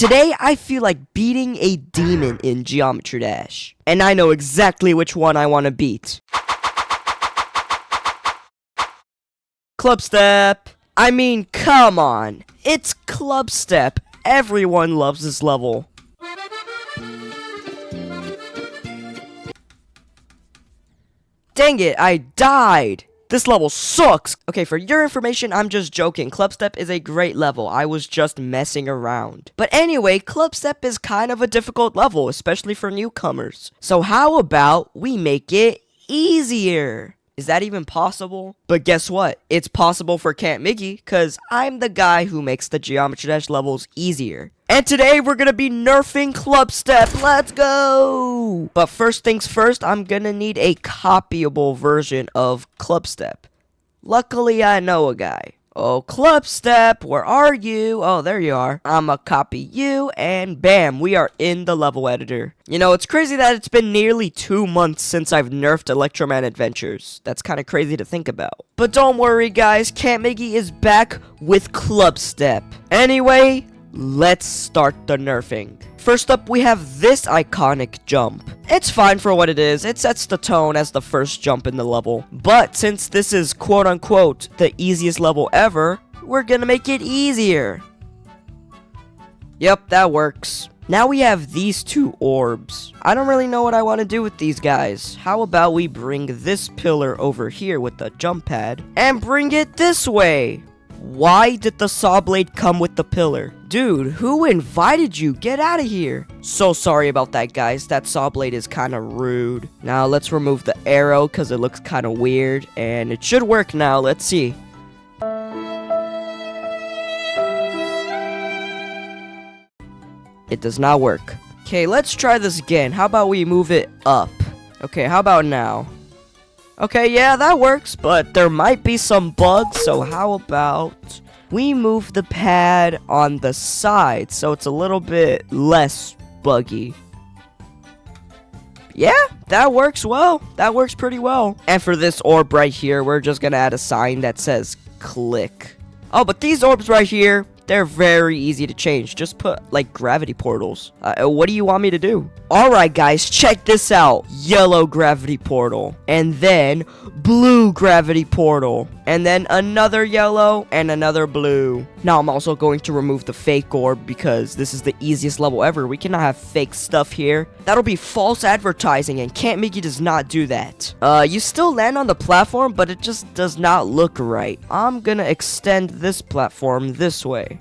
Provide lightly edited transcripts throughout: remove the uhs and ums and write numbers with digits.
Today, I feel like beating a demon in Geometry Dash. And I know exactly which one I want to beat. Clubstep! I mean, come on! It's Clubstep! Everyone loves this level. Dang it, I died! This level sucks! Okay, for your information, I'm just joking. Clubstep is a great level. I was just messing around. But anyway, Clubstep is kind of a difficult level, especially for newcomers. So how about we make it easier? Is that even possible? But guess what? It's possible for Camp Miggy, because I'm the guy who makes the Geometry Dash levels easier. And today, we're gonna be nerfing Clubstep. Let's go! But first things first, I'm gonna need a copyable version of Clubstep. Luckily, I know a guy. Oh, Clubstep, where are you? Oh, there you are. I'ma copy you, and bam, we are in the level editor. You know, it's crazy that it's been nearly 2 months since I've nerfed Electroman Adventures. That's kind of crazy to think about. But don't worry, guys, Camp Miggy is back with Clubstep. Anyway, let's start the nerfing. First up, we have this iconic jump. It's fine for what it is. It sets the tone as the first jump in the level. But since this is quote-unquote the easiest level ever, we're gonna make it easier. Yep, that works. Now we have these two orbs. I don't really know what I want to do with these guys. How about we bring this pillar over here with the jump pad and bring it this way? Why did the saw blade come with the pillar? Dude, who invited you? Get out of here. So sorry about that, guys. That saw blade is kind of rude. Now, let's remove the arrow because it looks kind of weird. And it should work now. Let's see. It does not work. Okay, let's try this again. How about we move it up? Okay, how about now? Okay, yeah, that works, but there might be some bugs, so how about we move the pad on the side so it's a little bit less buggy. Yeah, that works well. That works pretty well. And for this orb right here, we're just gonna add a sign that says click. Oh, but these orbs right here, they're very easy to change. Just put, like, gravity portals. What do you want me to do? Alright, guys, check this out. Yellow gravity portal. And then blue gravity portal. And then another yellow and another blue. Now, I'm also going to remove the fake orb because this is the easiest level ever. We cannot have fake stuff here. That'll be false advertising, and Camp Miggy does not do that. You still land on the platform, but it just does not look right. I'm gonna extend this platform this way.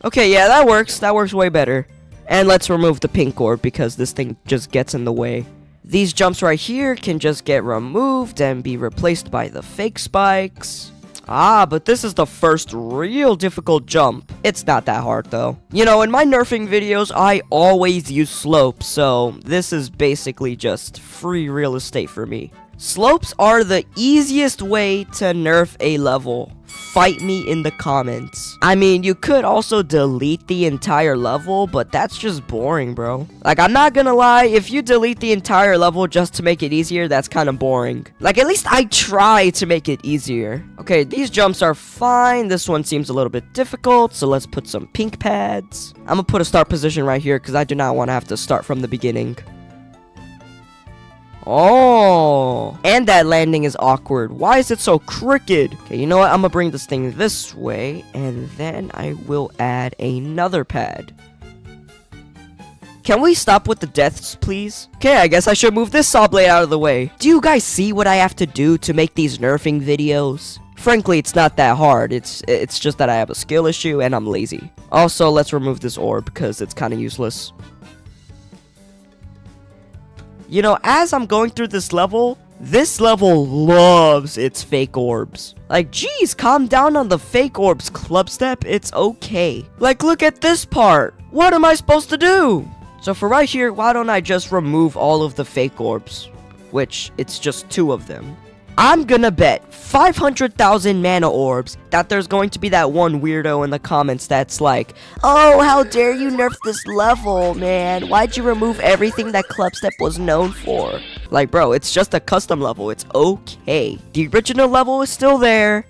Okay, yeah, that works. That works way better. And let's remove the pink orb because this thing just gets in the way. These jumps right here can just get removed and be replaced by the fake spikes. Ah, but this is the first real difficult jump. It's not that hard, though. You know, in my nerfing videos, I always use slopes, so this is basically just free real estate for me. Slopes are the easiest way to nerf a level. Fight me in the comments. I mean, you could also delete the entire level, but that's just boring, bro. Like, I'm not gonna lie, if you delete the entire level just to make it easier, that's kind of boring. Like, at least I try to make it easier. Okay, these jumps are fine. This one seems a little bit difficult, so let's put some pink pads. I'm gonna put a start position right here because I do not want to have to start from the beginning. Oh, and that landing is awkward. Why is it so crooked? Okay, you know what? I'm gonna bring this thing this way, and then I will add another pad. Can we stop with the deaths, please? Okay, I guess I should move this saw blade out of the way. Do you guys see what I have to do to make these nerfing videos? Frankly, it's not that hard. It's just that I have a skill issue and I'm lazy. Also, let's remove this orb because it's kind of useless. You know, as I'm going through this level loves its fake orbs. Like, geez, calm down on the fake orbs, Clubstep. It's okay. Like, look at this part. What am I supposed to do? So for right here, why don't I just remove all of the fake orbs? Which, it's just 2 of them. I'm gonna bet 500,000 mana orbs that there's going to be that one weirdo in the comments that's like, oh, how dare you nerf this level, man? Why'd you remove everything that Clubstep was known for? Like, bro, it's just a custom level. It's okay. The original level is still there.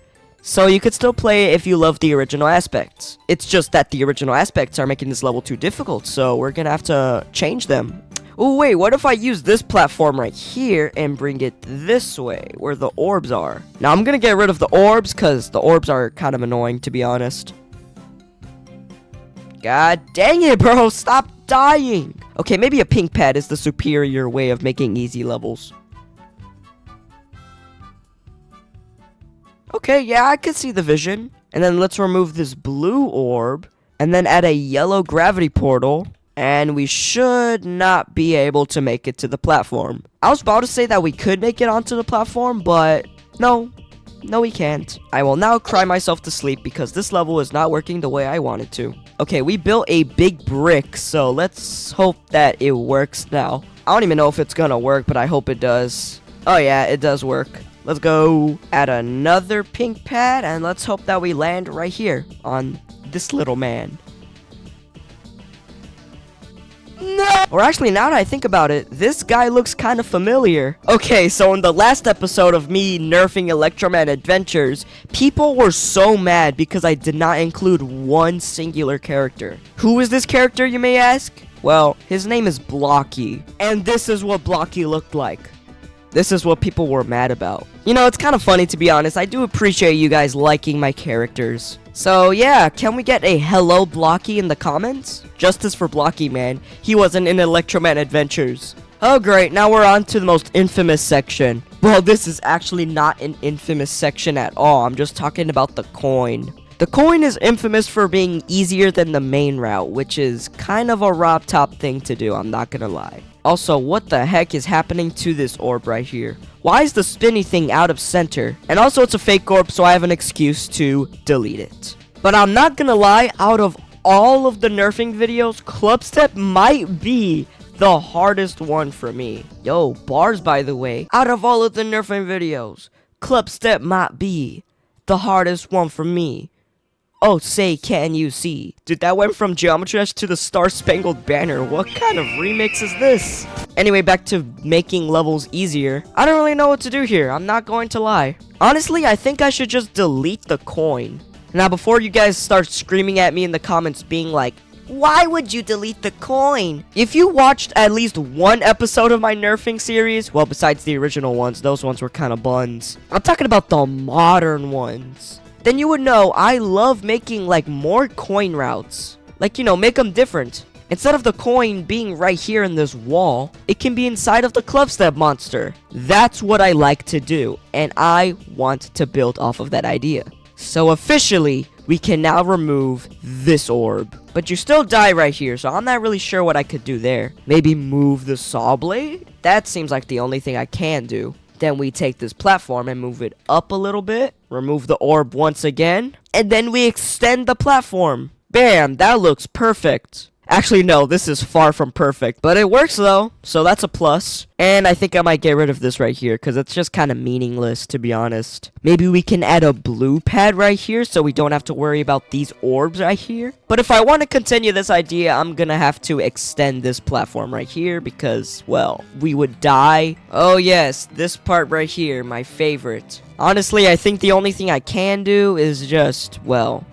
So you could still play it if you love the original aspects. It's just that the original aspects are making this level too difficult, so we're gonna have to change them. Oh wait, what if I use this platform right here and bring it this way, where the orbs are? Now I'm gonna get rid of the orbs, because the orbs are kind of annoying, to be honest. God dang it, bro, stop dying! Okay, maybe a pink pad is the superior way of making easy levels. Okay, yeah, I can see the vision. And then let's remove this blue orb, and then add a yellow gravity portal, and we should not be able to make it to the platform. I was about to say that we could make it onto the platform, but no, we can't. I will now cry myself to sleep because this level is not working the way I want it to. Okay, we built a big brick, so let's hope that it works now. I don't even know if it's gonna work, but I hope it does. Oh yeah, it does work. Let's go add another pink pad, and let's hope that we land right here on this little man. No! Or actually, now that I think about it, this guy looks kind of familiar. Okay, so in the last episode of me nerfing Electroman Adventures, people were so mad because I did not include one singular character. Who is this character, you may ask? Well, his name is Blocky, and this is what Blocky looked like. This is what people were mad about. You know, it's kind of funny, to be honest. I do appreciate you guys liking my characters. So yeah, can we get a hello Blocky in the comments? Justice for Blocky, man. He wasn't in Electroman Adventures. Oh great, now we're on to the most infamous section. Well, this is actually not an infamous section at all. I'm just talking about the coin. The coin is infamous for being easier than the main route, which is kind of a Rob Top thing to do, I'm not gonna lie. Also, what the heck is happening to this orb right here? Why is the spinny thing out of center? And also, it's a fake orb, so I have an excuse to delete it. But I'm not gonna lie, out of all of the nerfing videos, Clubstep might be the hardest one for me. Yo, bars by the way. Out of all of the nerfing videos, Clubstep might be the hardest one for me. Oh, say, can you see? Dude, that went from geometrydash to the Star Spangled Banner. What kind of remix is this? Anyway, back to making levels easier. I don't really know what to do here. I'm not going to lie. Honestly, I think I should just delete the coin. Now, before you guys start screaming at me in the comments being like, why would you delete the coin? If you watched at least one episode of my nerfing series, well, besides the original ones, those ones were kind of buns. I'm talking about the modern ones. Then you would know I love making like more coin routes. Like, you know, make them different. Instead of the coin being right here in this wall, it can be inside of the Clubstep monster. That's what I like to do, and I want to build off of that idea. So officially, we can now remove this orb. But you still die right here, so I'm not really sure what I could do there. Maybe move the saw blade? That seems like the only thing I can do. Then we take this platform and move it up a little bit. Remove the orb once again. And then we extend the platform. Bam, that looks perfect. Actually, no, this is far from perfect. But it works though, so that's a plus. And I think I might get rid of this right here, because it's just kind of meaningless, to be honest. Maybe we can add a blue pad right here, so we don't have to worry about these orbs right here. But if I want to continue this idea, I'm gonna have to extend this platform right here, because, well, we would die. Oh yes, this part right here, my favorite. Honestly, I think the only thing I can do is just, well,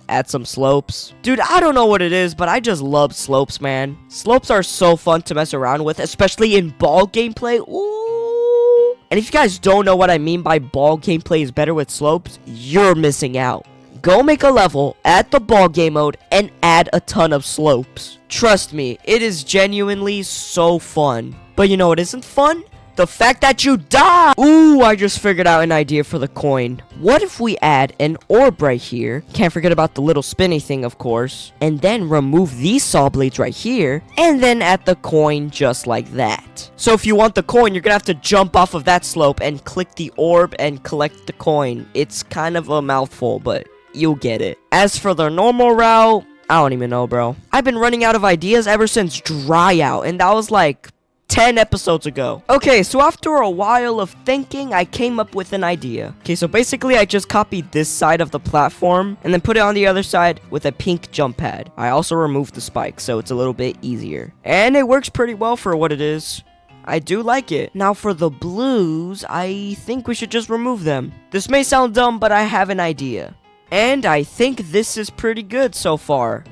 add some slopes. Dude, I don't know what it is, but I just love slopes, man. Slopes are so fun to mess around with, especially in ball gameplay. Ooh. And if you guys don't know what I mean by ball gameplay is better with slopes, you're missing out. Go make a level, add the ball game mode, and add a ton of slopes. Trust me, it is genuinely so fun. But you know what isn't fun? The fact that you die! Ooh, I just figured out an idea for the coin. What if we add an orb right here? Can't forget about the little spinny thing, of course. And then remove these saw blades right here. And then add the coin just like that. So if you want the coin, you're gonna have to jump off of that slope and click the orb and collect the coin. It's kind of a mouthful, but you'll get it. As for the normal route, I don't even know, bro. I've been running out of ideas ever since Dry Out, and that was like 10 episodes ago. Okay, so after a while of thinking, I came up with an idea. Okay, so basically I just copied this side of the platform and then put it on the other side with a pink jump pad. I also removed the spike, so it's a little bit easier. And it works pretty well for what it is. I do like it. Now for the blues, I think we should just remove them. This may sound dumb, but I have an idea. And I think this is pretty good so far.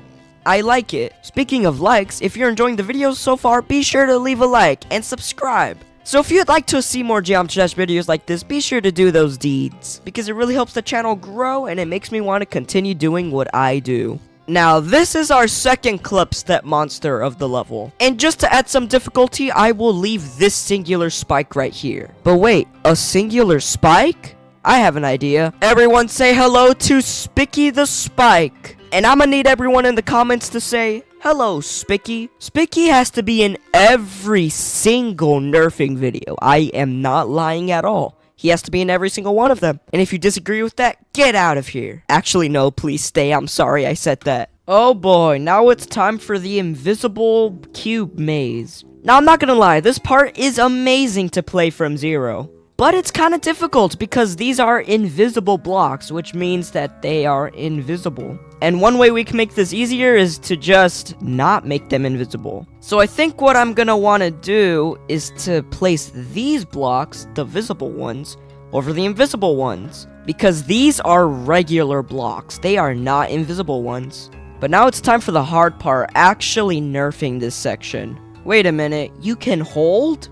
I like it. Speaking of likes, if you're enjoying the videos so far, be sure to leave a like and subscribe. So if you'd like to see more Geometry Dash videos like this, be sure to do those deeds, because it really helps the channel grow and it makes me want to continue doing what I do. Now, this is our second Clubstep monster of the level. And just to add some difficulty, I will leave this singular spike right here. But wait, a singular spike? I have an idea. Everyone say hello to Spicky the Spike. And I'm gonna need everyone in the comments to say, hello, Spicky. Spicky has to be in every single nerfing video. I am not lying at all. He has to be in every single one of them. And if you disagree with that, get out of here. Actually, no, please stay. I'm sorry I said that. Oh boy, now it's time for the invisible cube maze. Now, I'm not gonna lie, this part is amazing to play from zero. But it's kind of difficult because these are invisible blocks, which means that they are invisible. And one way we can make this easier is to just not make them invisible. So I think what I'm gonna want to do is to place these blocks, the visible ones, over the invisible ones. Because these are regular blocks, they are not invisible ones. But now it's time for the hard part, actually nerfing this section. Wait a minute, you can hold?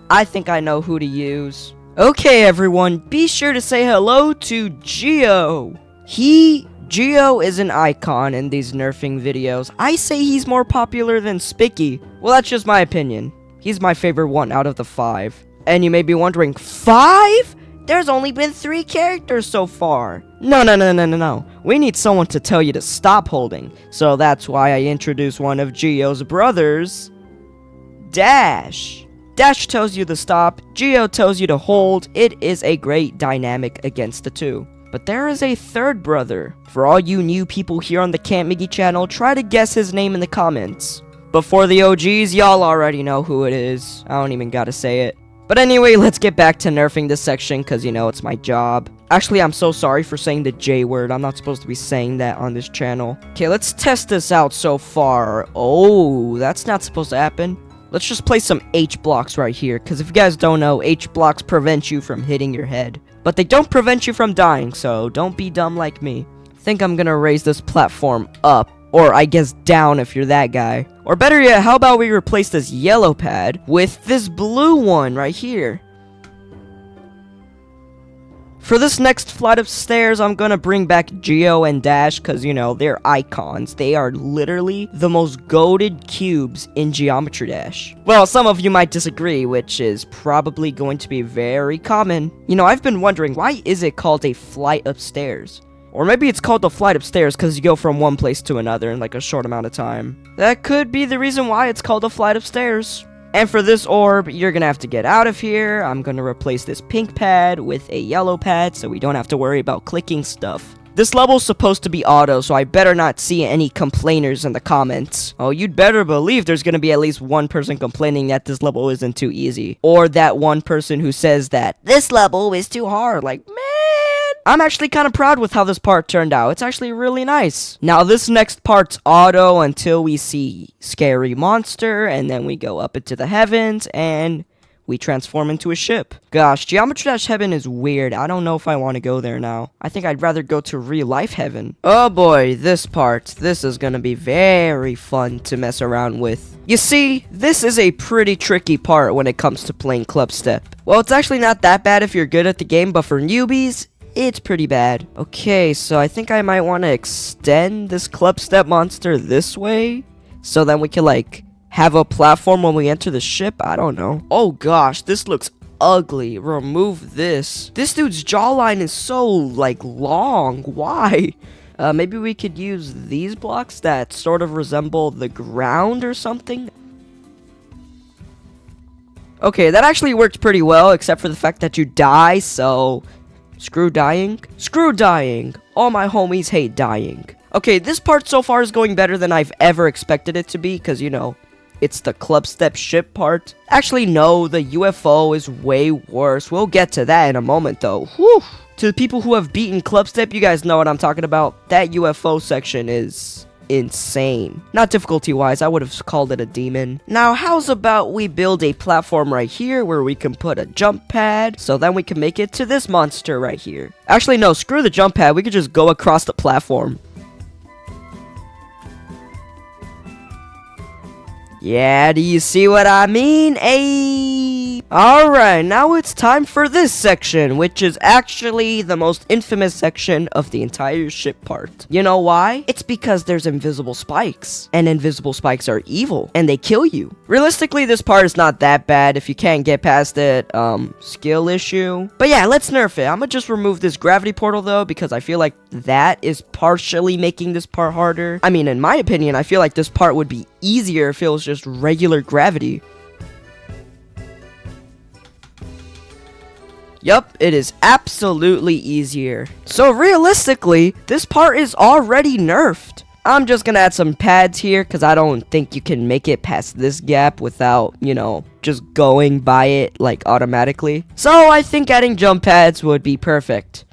I think I know who to use. Okay, everyone, be sure to say hello to Geo. Geo is an icon in these nerfing videos. I say he's more popular than Spicky. Well, that's just my opinion. He's my favorite one out of the 5. And you may be wondering, 5? There's only been 3 characters so far. No. We need someone to tell you to stop holding. So that's why I introduced one of Geo's brothers, Dash. Dash tells you to stop, Geo tells you to hold. It is a great dynamic against the two. But there is a third brother. For all you new people here on the Camp Miggy channel, try to guess his name in the comments. But for the OGs, y'all already know who it is. I don't even gotta say it. But anyway, let's get back to nerfing this section, because you know it's my job. Actually, I'm so sorry for saying the J word. I'm not supposed to be saying that on this channel. Okay, let's test this out so far. Oh, that's not supposed to happen. Let's just place some H blocks right here, because if you guys don't know, H blocks prevent you from hitting your head. But they don't prevent you from dying, so don't be dumb like me. I think I'm gonna raise this platform up, or I guess down if you're that guy. Or better yet, how about we replace this yellow pad with this blue one right here? For this next flight of stairs, I'm gonna bring back Geo and Dash, because, you know, they're icons. They are literally the most goated cubes in Geometry Dash. Well, some of you might disagree, which is probably going to be very common. You know, I've been wondering, why is it called a flight of stairs? Or maybe it's called the flight of stairs because you go from one place to another in like a short amount of time. That could be the reason why it's called a flight of stairs. And for this orb, you're gonna have to get out of here. I'm gonna replace this pink pad with a yellow pad so we don't have to worry about clicking stuff. This level's supposed to be auto, so I better not see any complainers in the comments. Oh, you'd better believe there's gonna be at least one person complaining that this level isn't too easy. Or that one person who says that this level is too hard. Like, man, I'm actually kind of proud with how this part turned out. It's actually really nice. Now, this next part's auto until we see Scary Monster, and then we go up into the heavens, and we transform into a ship. Gosh, Geometry Dash Heaven is weird. I don't know if I want to go there now. I think I'd rather go to real life heaven. Oh boy, this part. This is gonna be very fun to mess around with. You see, this is a pretty tricky part when it comes to playing Clubstep. Well, it's actually not that bad if you're good at the game, but for newbies, it's pretty bad. Okay, so I think I might want to extend this Clubstep monster this way, so then we can, like, have a platform when we enter the ship. I don't know. Oh gosh, this looks ugly. Remove this. This dude's jawline is so, like, long. Why? Maybe we could use these blocks that sort of resemble the ground or something. Okay, that actually worked pretty well, except for the fact that you die, so screw dying. Screw dying. All my homies hate dying. Okay, this part so far is going better than I've ever expected it to be, because, you know, it's the Clubstep ship part. Actually, no, the UFO is way worse. We'll get to that in a moment, though. Whew. To the people who have beaten Clubstep, you guys know what I'm talking about. That UFO section is insane. Not difficulty-wise, I would have called it a demon. Now, how's about we build a platform right here where we can put a jump pad, so then we can make it to this monster right here. Actually, no, screw the jump pad. We could just go across the platform. Yeah, do you see what I mean? Ayy. Alright, now it's time for this section, which is actually the most infamous section of the entire ship part. You know why? It's because there's invisible spikes, and invisible spikes are evil, and they kill you. Realistically, this part is not that bad if you can't get past it, skill issue. But yeah, let's nerf it. I'm gonna just remove this gravity portal though, because I feel like that is partially making this part harder. I mean, in my opinion, I feel like this part would be easier if it was just regular gravity. Yup, it is absolutely easier. So realistically, this part is already nerfed. I'm just gonna add some pads here because I don't think you can make it past this gap without, you know, just going by it like automatically. So I think adding jump pads would be perfect.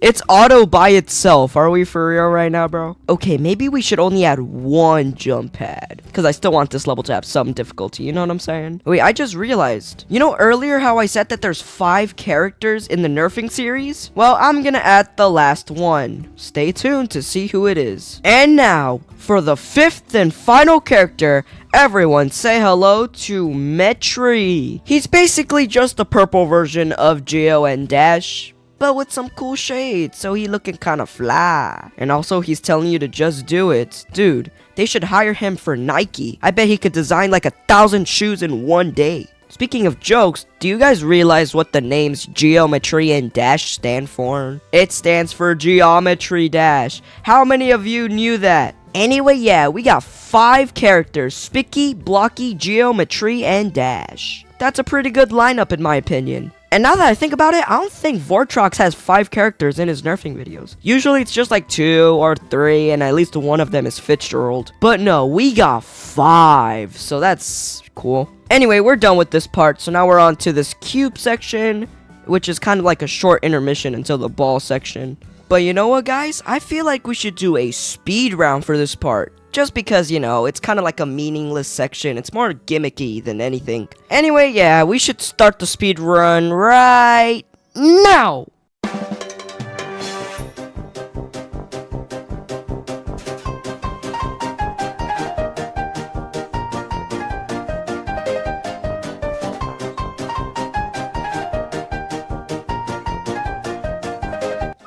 It's auto by itself. Are we for real right now, bro? Okay, maybe we should only add one jump pad, because I still want this level to have some difficulty, you know what I'm saying? Wait, I just realized. You know earlier how I said that there's 5 characters in the nerfing series? Well, I'm gonna add the last one. Stay tuned to see who it is. And now, for the 5th and final character, everyone say hello to Metri. He's basically just a purple version of geometrydash, but with some cool shades, so he looking kinda fly. And also, he's telling you to just do it. Dude, they should hire him for Nike. I bet he could design like 1,000 shoes in one day. Speaking of jokes, do you guys realize what the names Geometry and Dash stand for? It stands for Geometry Dash. How many of you knew that? Anyway, yeah, we got 5 characters: Spicky, Blocky, Geometry, and Dash. That's a pretty good lineup in my opinion. And now that I think about it, I don't think Vortrox has 5 characters in his nerfing videos. Usually it's just like 2 or 3, and at least one of them is Fitzgerald. But no, we got 5, so that's cool. Anyway, we're done with this part, so now we're on to this cube section, which is kind of like a short intermission until the ball section. But you know what, guys? I feel like we should do a speed round for this part. Just because, you know, it's kind of like a meaningless section. It's more gimmicky than anything. Anyway, yeah, we should start the speed run right now.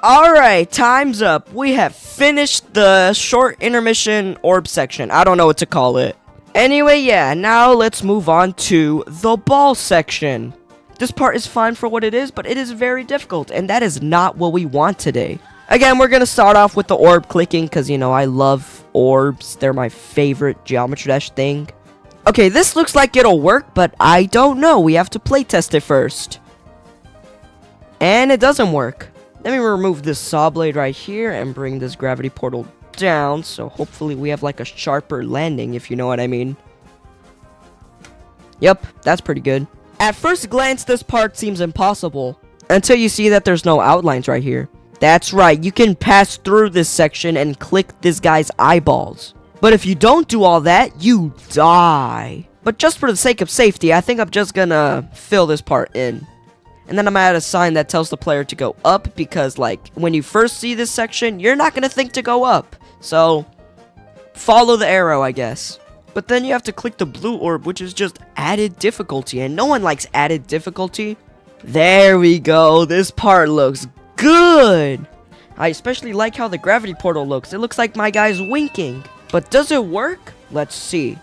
Alright, time's up. We have finished the short intermission orb section. I don't know what to call it. Anyway, yeah, now let's move on to the ball section. This part is fine for what it is, but it is very difficult, and that is not what we want today. Again, we're gonna start off with the orb clicking, because, you know, I love orbs. They're my favorite Geometry Dash thing. Okay, this looks like it'll work, but I don't know. We have to playtest it first. And it doesn't work. Let me remove this saw blade right here and bring this gravity portal down, so hopefully we have like a sharper landing, if you know what I mean. Yep, that's pretty good. At first glance, this part seems impossible, until you see that there's no outlines right here. That's right, you can pass through this section and click this guy's eyeballs. But if you don't do all that, you die. But just for the sake of safety, I think I'm just gonna fill this part in. And then I'm gonna add a sign that tells the player to go up, because like when you first see this section, you're not gonna think to go up. So follow the arrow, I guess. But then you have to click the blue orb, which is just added difficulty, and no one likes added difficulty. There we go. This part looks good. I especially like how the gravity portal looks. It looks like my guy's winking. But does it work? Let's see.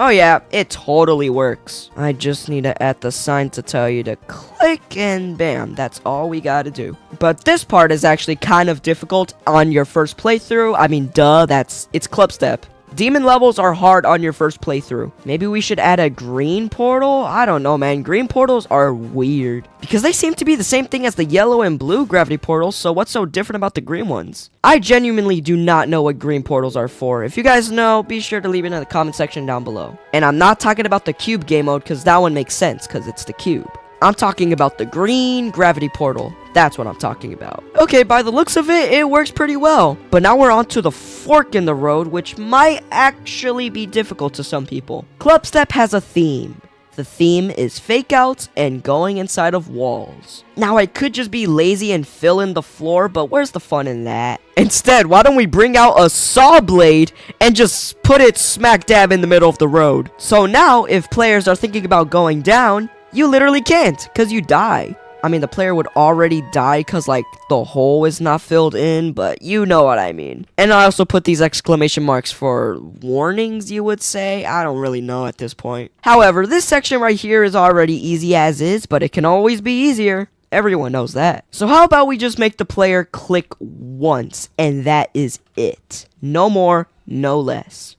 Oh yeah, it totally works. I just need to add the sign to tell you to click, and bam, that's all we gotta do. But this part is actually kind of difficult on your first playthrough. I mean, duh, it's Clubstep. Demon levels are hard on your first playthrough. Maybe we should add a green portal? I don't know, man. Green portals are weird, because they seem to be the same thing as the yellow and blue gravity portals, so what's so different about the green ones? I genuinely do not know what green portals are for. If you guys know, be sure to leave it in the comment section down below. And I'm not talking about the cube game mode, because that one makes sense, because it's the cube. I'm talking about the green gravity portal. That's what I'm talking about. Okay, by the looks of it, it works pretty well. But now we're on to the fork in the road, which might actually be difficult to some people. Clubstep has a theme. The theme is fake outs and going inside of walls. Now I could just be lazy and fill in the floor, but where's the fun in that? Instead, why don't we bring out a saw blade and just put it smack dab in the middle of the road? So now, if players are thinking about going down, you literally can't, because you die. I mean, the player would already die because, like, the hole is not filled in, but you know what I mean. And I also put these exclamation marks for warnings, you would say. I don't really know at this point. However, this section right here is already easy as is, but it can always be easier. Everyone knows that. So how about we just make the player click once, and that is it. No more, no less.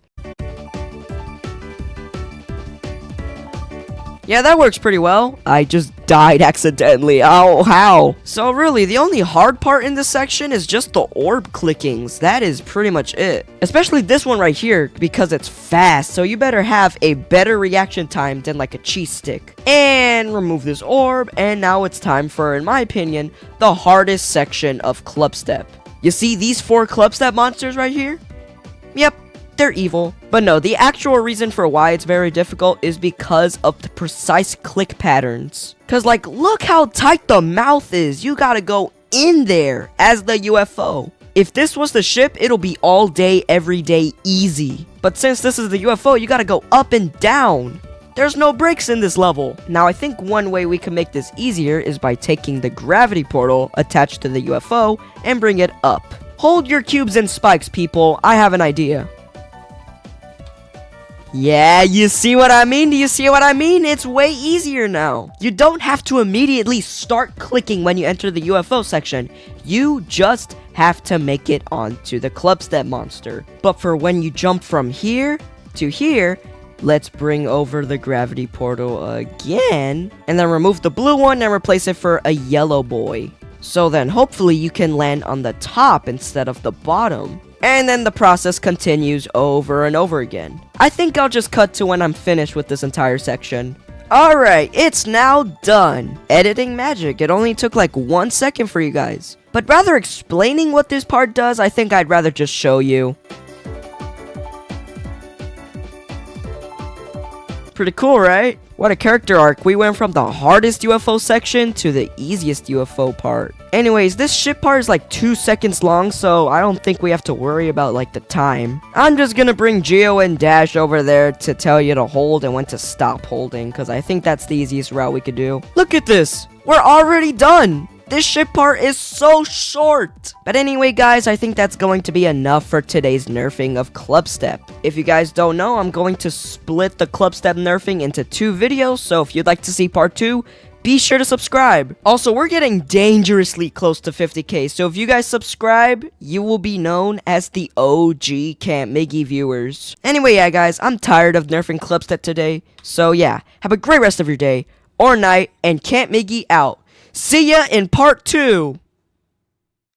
Yeah, that works pretty well. I just died accidentally. Oh, how? So really, the only hard part in this section is just the orb clickings. That is pretty much it. Especially this one right here, because it's fast. So you better have a better reaction time than like a cheese stick. And remove this orb. And now it's time for, in my opinion, the hardest section of Clubstep. You see these 4 Clubstep monsters right here? Yep. They're evil. But no, the actual reason for why it's very difficult is because of the precise click patterns. Cause like, look how tight the mouth is. You gotta go in there as the UFO. If this was the ship, it'll be all day, every day, easy. But since this is the UFO, you gotta go up and down. There's no breaks in this level. Now, I think one way we can make this easier is by taking the gravity portal attached to the UFO and bring it up. Hold your cubes and spikes, people. I have an idea. Yeah, you see what I mean? Do you see what I mean? It's way easier now. You don't have to immediately start clicking when you enter the UFO section. You just have to make it onto the Clubstep monster. But for when you jump from here to here, let's bring over the gravity portal again. And then remove the blue one and replace it for a yellow boy. So then hopefully you can land on the top instead of the bottom. And then the process continues over and over again. I think I'll just cut to when I'm finished with this entire section. Alright, it's now done. Editing magic. It only took like 1 second for you guys. But rather explaining what this part does, I think I'd rather just show you. Pretty cool, right? What a character arc. We went from the hardest UFO section to the easiest UFO part. Anyways, this ship part is like 2 seconds long, so I don't think we have to worry about like the time. I'm just gonna bring Geo and Dash over there to tell you to hold and when to stop holding, because I think that's the easiest route we could do. Look at this! We're already done! This ship part is so short. But anyway, guys, I think that's going to be enough for today's nerfing of Clubstep. If you guys don't know, I'm going to split the Clubstep nerfing into 2 videos, so if you'd like to see part 2, be sure to subscribe. Also, we're getting dangerously close to 50k, so if you guys subscribe, you will be known as the OG Camp Miggy viewers. Anyway, yeah, guys, I'm tired of nerfing Clubstep today, so yeah, have a great rest of your day or night, and Camp Miggy out. See ya in part 2!